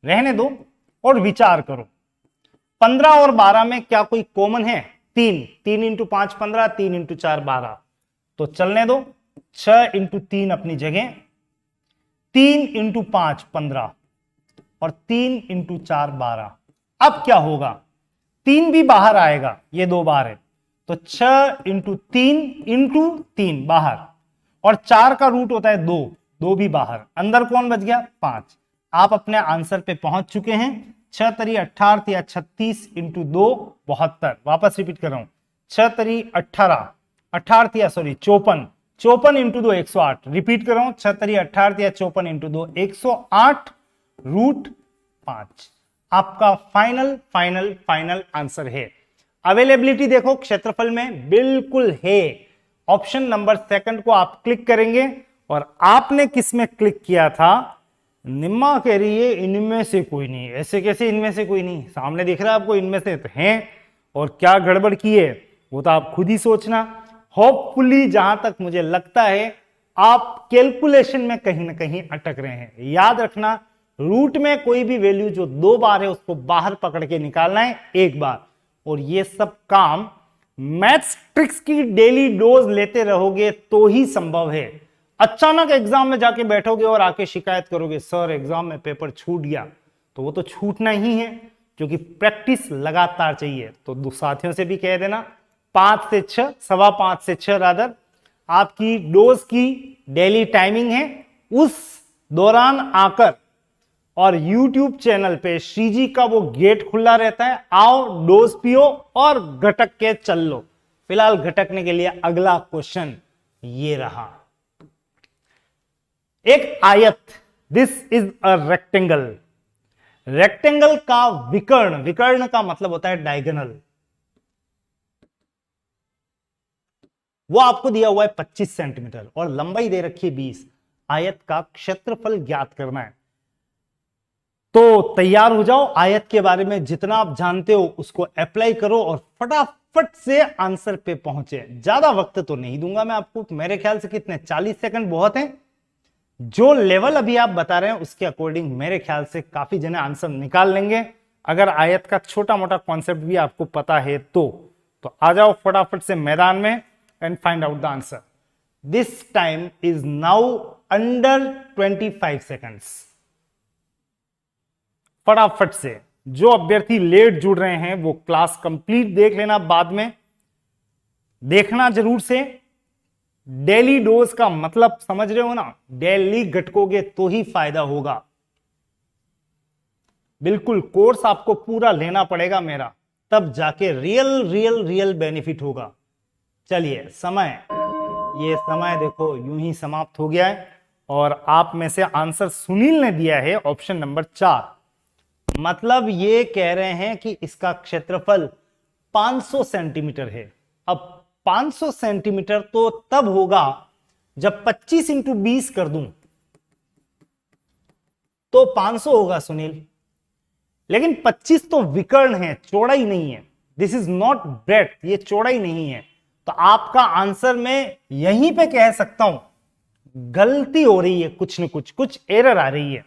रहने दो और विचार करो, 15 और 12 में क्या कोई कॉमन है? 3, 3 इंटू 5 15, 3 इंटू 4 12, तो चलने दो। 6 इंटू 3 अपनी जगह, 3 इंटू 5 15 और 3 इंटू 4 12। अब क्या होगा? 3 भी बाहर आएगा, ये 2 बार है तो 6 इंटू 3 बाहर, और 4 का रूट होता है 2, 2 भी बाहर, अंदर कौन बच गया? 5। आप अपने आंसर पे पहुंच चुके हैं। 6 तरी 18 या 36 इंटू 2 72। वापस रिपीट कर रहा हूं, 6 तरी 18, 18 या सॉरी 54, 54 इंटू 2 108। रिपीट कर रहा हूं, 6 तरी 18 या 54 इंटू 2 108 रूट 5 आपका फाइनल फाइनल फाइनल आंसर है। अवेलेबिलिटी देखो क्षेत्रफल में बिल्कुल है। ऑप्शन नंबर सेकंड को आप क्लिक करेंगे और आपने किस में क्लिक किया था? निम्मा कह रही है इनमें से कोई नहीं। ऐसे कैसे इनमें से कोई नहीं? सामने दिख रहा है आपको इनमें से तो हैं, और क्या गड़बड़ की है वो तो आप खुद ही सोचना। होपफुली जहां तक मुझे लगता है आप कैलकुलेशन में कहीं ना कहीं अटक रहे हैं। याद रखना, रूट में कोई भी वैल्यू जो 2 बार है उसको बाहर पकड़ के निकालना है 1 बार, और ये सब काम मैथ्स ट्रिक्स की डेली डोज लेते रहोगे तो ही संभव है। अचानक एग्जाम में जाके बैठोगे और आके शिकायत करोगे सर एग्जाम में पेपर छूट गया, तो वो तो छूटना ही है, क्योंकि प्रैक्टिस लगातार चाहिए। तो दो साथियों से भी कह देना 5 से 6, 5.25 से 6 रादर आपकी डोज की डेली टाइमिंग है। उस दौरान आकर और YouTube चैनल पे श्रीजी का वो गेट खुला रहता है, आओ डोज पियो और घटक के चल लो। फिलहाल घटकने के लिए अगला क्वेश्चन ये रहा, एक आयत, this is a rectangle. Rectangle का विकर्ण, विकर्ण का मतलब होता है डायगोनल, वो आपको दिया हुआ है 25 सेंटीमीटर और लंबाई दे रखी है 20। आयत का क्षेत्रफल ज्ञात करना है। तो तैयार हो जाओ, आयत के बारे में जितना आप जानते हो उसको अप्लाई करो और फटाफट से आंसर पे पहुंचे। ज्यादा वक्त तो नहीं दूंगा मैं आपको, मेरे ख्याल से कितने 40 सेकंड बहुत हैं। जो लेवल अभी आप बता रहे हैं उसके अकॉर्डिंग मेरे ख्याल से काफी जने आंसर निकाल लेंगे, अगर आयत का छोटा मोटा कॉन्सेप्ट भी आपको पता है तो आ जाओ फटाफट से मैदान में and find out the answer. This time is now under 25 seconds. फटाफट से, जो अभ्यर्थी लेट जुड़ रहे हैं वो क्लास कंप्लीट देख लेना, बाद में देखना जरूर से। डेली डोज का मतलब समझ रहे हो ना, डेली घटकोगे तो ही फायदा होगा। बिल्कुल कोर्स आपको पूरा लेना पड़ेगा मेरा, तब जाके रियल रियल रियल बेनिफिट होगा। चलिए समय, ये समय देखो यूं ही समाप्त हो गया है और आप में से आंसर सुनील ने दिया है ऑप्शन नंबर 4। मतलब ये कह रहे हैं कि इसका क्षेत्रफल 500 सेंटीमीटर है। अब 500 सेंटीमीटर तो तब होगा जब 25 इंटू 20 कर दूं तो 500 होगा सुनील, लेकिन 25 तो विकर्ण है, चौड़ाई नहीं है। दिस इज नॉट ब्रेड्थ, ये चौड़ाई नहीं है। तो आपका आंसर में यहीं पे कह सकता हूं गलती हो रही है, कुछ न कुछ एरर आ रही है।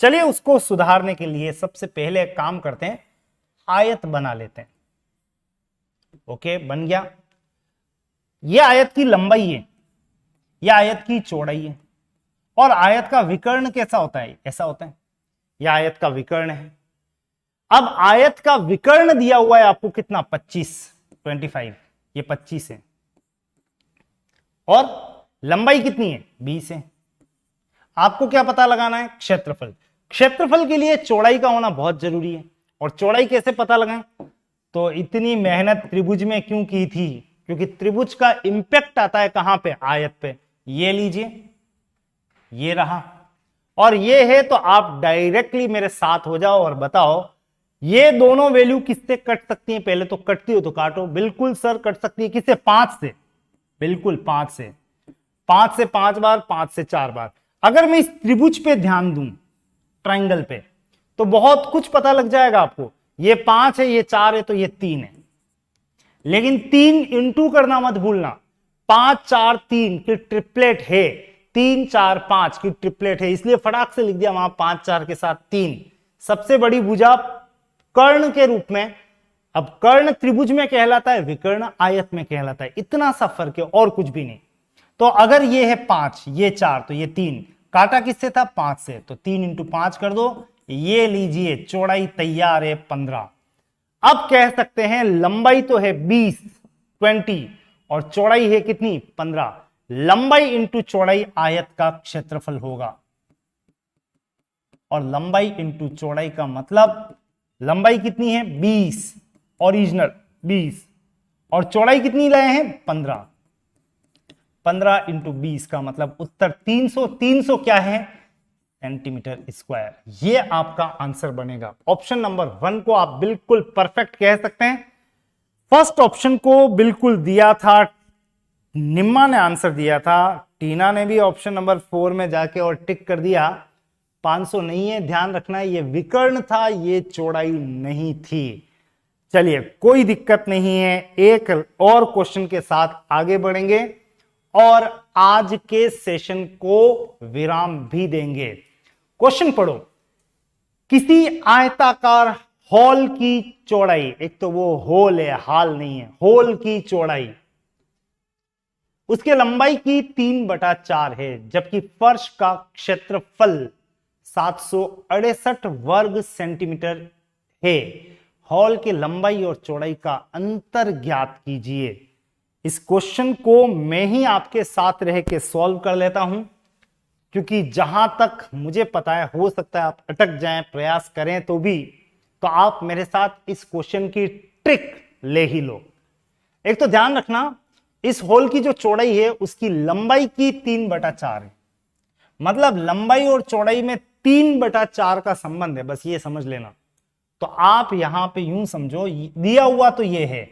चलिए उसको सुधारने के लिए सबसे पहले एक काम करते हैं, आयत बना लेते हैं। ओके, बन गया। यह आयत की लंबाई है, यह आयत की चौड़ाई है, और आयत का विकर्ण कैसा होता है? ऐसा होता है। यह आयत का विकर्ण है। अब आयत का विकर्ण दिया हुआ है आपको कितना, 25, ये 25 है, और लंबाई कितनी है, 20 है। आपको क्या पता लगाना है, क्षेत्रफल। क्षेत्रफल के लिए चौड़ाई का होना बहुत जरूरी है, और चौड़ाई कैसे पता लगाएं, तो इतनी मेहनत त्रिभुज में क्यों की थी, क्योंकि त्रिभुज का इंपैक्ट आता है कहां पे, आयत पे। ये लीजिए, ये रहा, और ये है, तो आप डायरेक्टली मेरे साथ हो जाओ और बताओ ये दोनों वैल्यू किससे कट सकती हैं। पहले तो कटती हो तो काटो, बिल्कुल सर कट सकती है, किससे, 5 से, बिल्कुल 5 से, 5 से 5 बार, 5 से 4 बार। अगर मैं इस त्रिभुज पे ध्यान दूं, ट्रायंगल पे, तो बहुत कुछ पता लग जाएगा आपको। ये 5 है, ये 4 है, तो ये 3 है, लेकिन 3 इंटू करना मत भूलना। 5 4 3 की ट्रिपलेट है, 3 4 5 की ट्रिपलेट है, इसलिए फटाक से लिख दिया वहां 5 4 के साथ 3। सबसे बड़ी भुजा कर्ण के रूप में। अब कर्ण त्रिभुज में कहलाता है, विकर्ण आयत में कहलाता है, इतना सा फर्क है और कुछ भी नहीं। तो अगर ये है 5, ये 4, तो ये 3, काटा किससे था, 5 से, तो 3 इंटू 5 कर दो, ये लीजिए चौड़ाई तैयार है 15। अब कह सकते हैं लंबाई तो है 20 और चौड़ाई है कितनी, 15। लंबाई इंटू चौड़ाई आयत का क्षेत्रफल होगा, और लंबाई इंटू चौड़ाई का मतलब लंबाई कितनी है, 20, ओरिजिनल 20, और चौड़ाई कितनी लाए हैं, 15। 15 इंटू 20 का मतलब उत्तर 300। 300 क्या है, सेंटीमीटर स्क्वायर। ये आपका आंसर बनेगा। ऑप्शन नंबर 1 को आप बिल्कुल परफेक्ट कह सकते हैं। फर्स्ट ऑप्शन को बिल्कुल दिया था, निम्मा ने आंसर दिया था, टीना ने भी ऑप्शन नंबर 4 में जाके और टिक कर दिया। 500 नहीं है, ध्यान रखना है, ये विकर्ण था, ये चौड़ाई नहीं थी। चलिए कोई दिक्कत नहीं है, एक और क्वेश्चन के साथ आगे बढ़ेंगे और आज के सेशन को विराम भी देंगे। क्वेश्चन पढ़ो। किसी आयताकार हॉल की चौड़ाई, एक तो वो होल है, हाल नहीं है, होल की चौड़ाई, उसके लंबाई की 3/4 है, जबकि फर्श का क्षेत्रफल 768 वर्ग सेंटीमीटर है। हॉल के लंबाई और चौड़ाई का अंतर ज्ञात कीजिए। इस क्वेश्चन को मैं ही आपके साथ रह के सॉल्व कर लेता हूं, क्योंकि जहां तक मुझे पता है, हो सकता है आप अटक जाएं, प्रयास करें तो भी, तो आप मेरे साथ इस क्वेश्चन की ट्रिक ले ही लो। एक तो ध्यान रखना, इस होल की जो चौड़ाई है उसकी लंबाई की 3/4 है, मतलब लंबाई और चौड़ाई में 3/4 का संबंध है, बस ये समझ लेना। तो आप यहां पे यूं समझो, दिया हुआ तो ये है,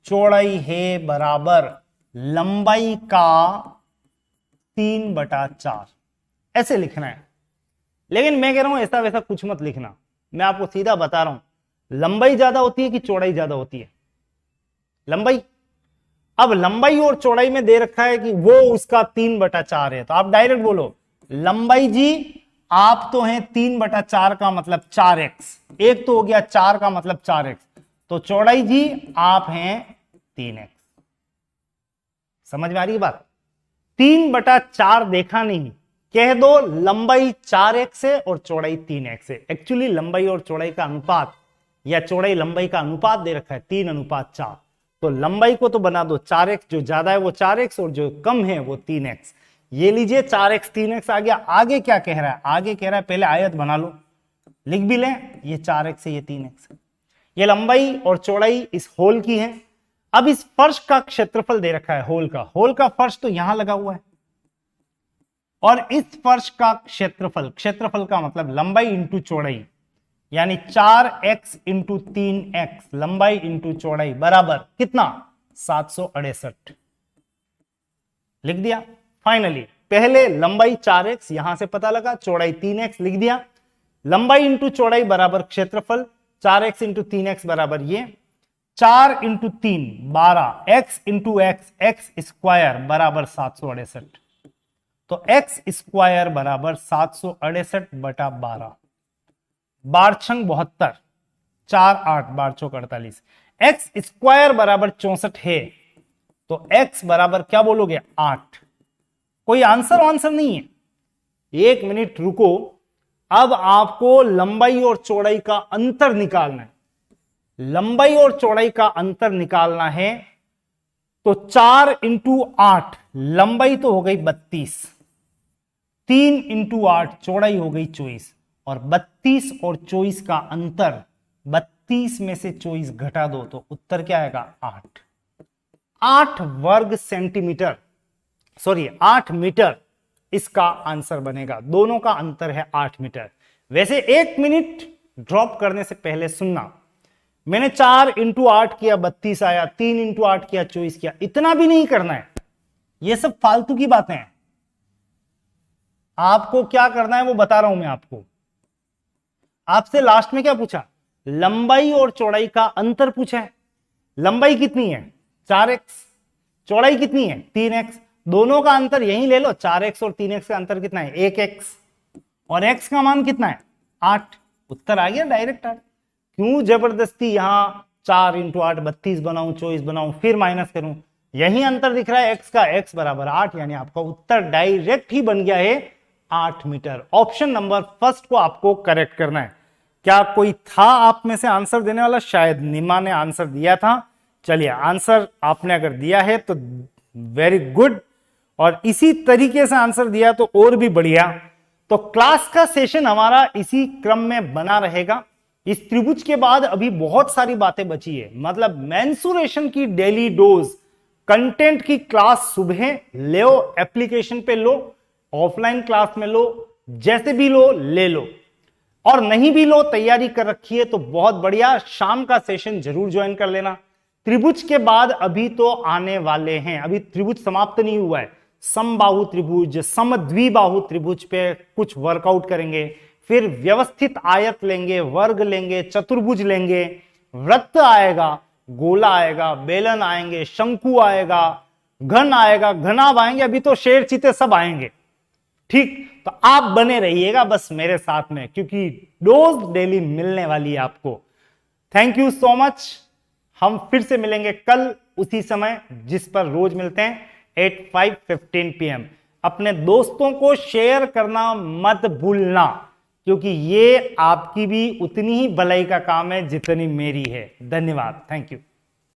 चौड़ाई है बराबर लंबाई का 3/4, ऐसे लिखना है। लेकिन मैं कह रहा हूं ऐसा वैसा कुछ मत लिखना, मैं आपको सीधा बता रहा हूं, लंबाई ज्यादा होती है कि चौड़ाई ज्यादा होती है, लंबाई। अब लंबाई और चौड़ाई में दे रखा है कि वो उसका 3/4 है, तो आप डायरेक्ट बोलो लंबाई जी आप तो हैं 3/4 का मतलब 4x, एक तो हो गया 4 का मतलब 4x, तो चौड़ाई जी आप हैं 3x। समझ में आ रही है बात? 3/4 देखा नहीं, कह दो लंबाई 4x है और चौड़ाई 3x है। एक्चुअली लंबाई और चौड़ाई का अनुपात या चौड़ाई लंबाई का अनुपात दे रखा है 3:4, तो लंबाई को तो बना दो 4x, जो ज्यादा है वो 4x और जो कम है वो 3x। ये लीजिए 4x 3x आ गया। आगे क्या कह रहा है, आगे कह रहा है पहले आयत बना लो, लिख भी लें, ये 4x है, ये 3x है। ये लंबाई और चौड़ाई इस होल की है। अब इस फर्श का क्षेत्रफल दे रखा है, होल का फर्श तो यहां लगा हुआ है, और इस फर्श का क्षेत्रफल, क्षेत्रफल का मतलब लंबाई इंटू चौड़ाई, यानी 4x इंटू 3x, लंबाई इंटू चौड़ाई बराबर कितना, 768 लिख दिया। फाइनली पहले लंबाई 4x यहां से पता लगा, चौड़ाई 3x लिख दिया। लंबाई इंटू चौड़ाई बराबर क्षेत्रफल, 4x इंटू 3x बराबर ये 4 into 3 12, x into x, x square बराबर 768, तो x स्क्वायर बराबर 768/12, 12×6 = 72, 4 8 12×4 = 48, एक्स स्क्वायर बराबर 64 है, तो x बराबर क्या बोलोगे, 8। कोई आंसर नहीं है, 1 मिनट रुको। अब आपको लंबाई और चौड़ाई का अंतर निकालना है। लंबाई और चौड़ाई का अंतर निकालना है तो 4 × 8, लंबाई तो हो गई 32, 3 × 8 चौड़ाई हो गई 24, और 32 और 24 का अंतर, 32 में से 24 घटा दो तो उत्तर क्या आएगा? 8 वर्ग सेंटीमीटर, सॉरी 8 मीटर इसका आंसर बनेगा। दोनों का अंतर है 8 मीटर। वैसे 1 मिनट ड्रॉप करने से पहले सुनना, मैंने 4 × 8 किया 32 आया, 3 × 8 किया 24 किया, इतना भी नहीं करना है। ये सब फालतू की बातें हैं। आपको क्या करना है वो बता रहा हूं मैं आपको। आपसे लास्ट में क्या पूछा? लंबाई और चौड़ाई का अंतर पूछा है। लंबाई कितनी है? 4x, चौड़ाई कितनी है? 3x, दोनों का अंतर यही ले लो। 4x और 3x का अंतर कितना है? 1x, और x का मान कितना है? 8। उत्तर आ गया डायरेक्ट। क्यों जबरदस्ती यहां 4 × 8 32 बनाऊं, 24 बनाऊं, फिर माइनस करूं? यही अंतर दिख रहा है x का, x बराबर 8, यानी आपका उत्तर डायरेक्ट ही बन गया है 8 मीटर। ऑप्शन नंबर फर्स्ट को आपको करेक्ट करना है। क्या कोई था आप में से आंसर देने वाला? शायद निमा ने आंसर दिया था। चलिए, आंसर आपने अगर दिया है तो वेरी गुड, और इसी तरीके से आंसर दिया तो और भी बढ़िया। तो क्लास का सेशन हमारा इसी क्रम में बना रहेगा। इस त्रिभुज के बाद अभी बहुत सारी बातें बची है, मतलब मेंसुरेशन की डेली डोज, कंटेंट की क्लास सुबह लो, एप्लीकेशन पे लो, ऑफलाइन क्लास में लो, जैसे भी लो ले लो, और नहीं भी लो तैयारी कर रखी है तो बहुत बढ़िया। शाम का सेशन जरूर ज्वाइन कर लेना। त्रिभुज के बाद अभी तो आने वाले हैं, अभी त्रिभुज समाप्त नहीं हुआ है। समबाहु त्रिभुज, समद्विबाहु त्रिभुज पे कुछ वर्कआउट करेंगे, फिर व्यवस्थित आयत लेंगे, वर्ग लेंगे, चतुर्भुज लेंगे, वृत्त आएगा, गोला आएगा, बेलन आएंगे, शंकु आएगा, घन आएगा, घनाभ आएंगे, अभी तो शेर चीते सब आएंगे। ठीक, तो आप बने रहिएगा बस मेरे साथ में, क्योंकि डोज डेली मिलने वाली है आपको। Thank you so much. हम फिर से मिलेंगे कल उसी समय जिस पर रोज मिलते हैं, 8:15 PM। अपने दोस्तों को शेयर करना मत भूलना, क्योंकि ये आपकी भी उतनी ही भलाई का काम है जितनी मेरी है। धन्यवाद, थैंक यू।